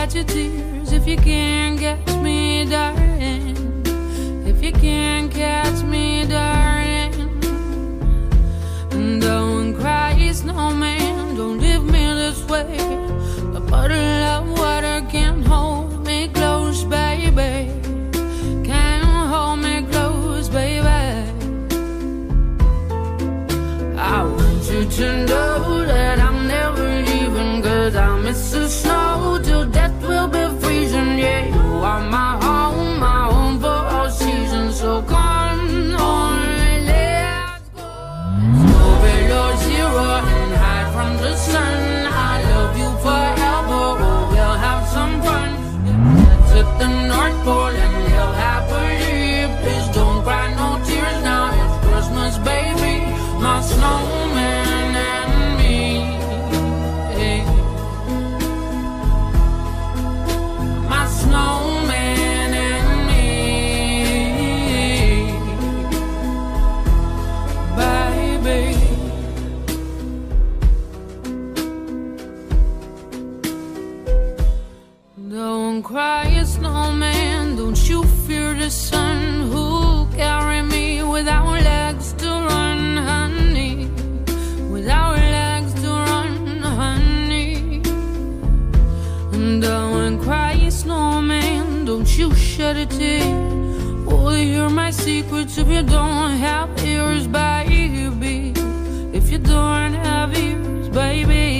catch your tears if you can't catch me, darling. If you can't catch me, darling. And don't cry, snowman, don't leave me this way. A bottle of water can't hold me close, baby. Can't hold me close, baby. I want you to know that I'm never leaving, 'cause I miss the snow till death will be freezing. Yeah, you are my home for all seasons. So come on, let's go. Let's go below zero and hide from the sun. I love you forever, oh, we'll have some fun. Let's hit the North Pole and live happily. Please don't cry no tears now, it's Christmas, baby. My snowman and me, hey. My snowman and me, baby. Don't cry, snowman, don't you fear the sun. Who'll carry me without legs to run, honey? Without legs to run, honey. And don't cry, snowman, don't you shed a tear. Oh, hear my secrets if you don't have ears, baby. If you don't have ears, baby.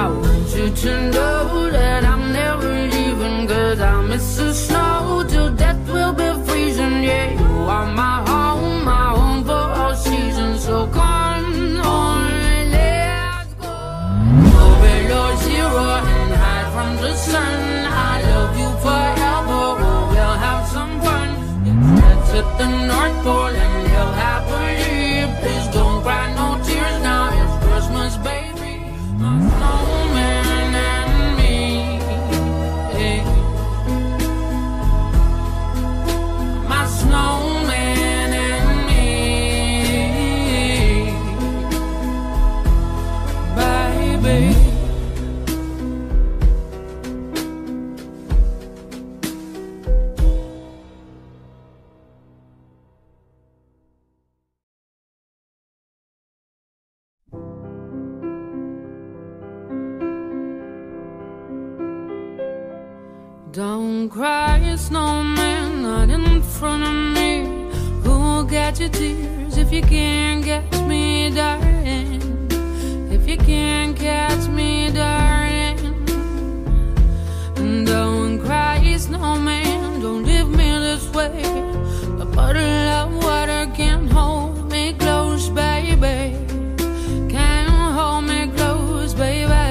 I want you to know that I'm never leaving, 'cause I miss the snow till death will be freezing. Yeah, you are my home for all seasons. So come on, let's go. Go below zero and hide from the sun. I love you forever, oh, we'll have some fun. Let's hit the North Pole and live happily. Please don't cry no tears now, it's Christmas, baby. My snowman and me, hey. My snowman and me, baby. Don't cry, snowman, not in front of me. Who'll catch your tears if you can't catch me, darling? If you can't catch me, darling. And don't cry, snowman, don't leave me this way. A bottle of water can't hold me close, baby. Can't hold me close, baby.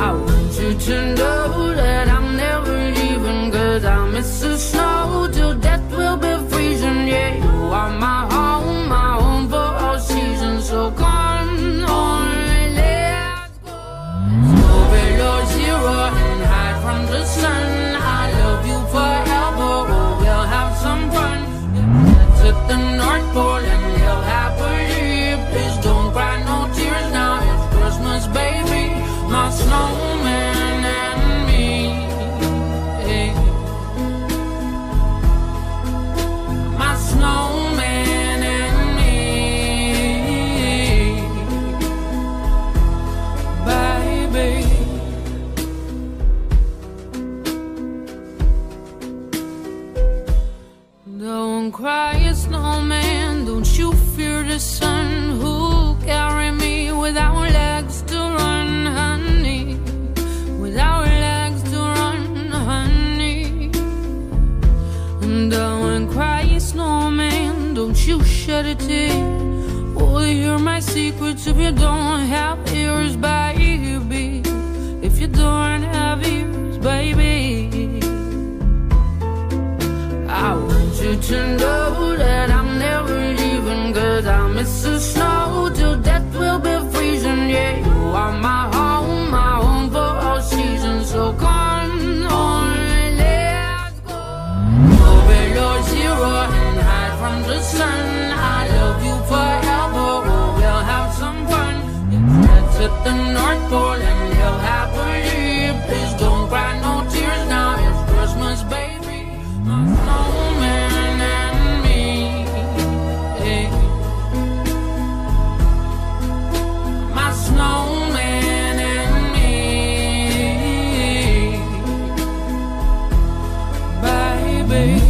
I want you to know that I'm never leaving, 'cause I miss the snow till death will be freezing. Yeah, you are my home for all seasons. So come on, let's go. Let's go below zero and hide from the sun. I love you forever, oh, we'll have some fun. Let's hit the North Pole and live happily. Please don't cry no tears now, it's Christmas, baby. My snowman and me, hey. My snowman and me, baby. Don't cry, snowman, don't you fear the sun. Who'll carry me without legs to run, honey? Without legs to run, honey. And don't cry, snowman, don't you shed a tear. Oh, hear my secrets if you don't have ears, baby. If you don't have ears, baby. I want you to know that I'm never leaving, 'cause I miss the snow till death will be freezing. Yeah, you are my home for all seasons. So come on, let's go. Go below zero and hide from the sun. I love you forever, oh, we'll have some fun. Let's at the North Pole and live happily. Please don't cry no tears now, it's Christmas, baby. My snowman and me, hey. My snowman and me, baby.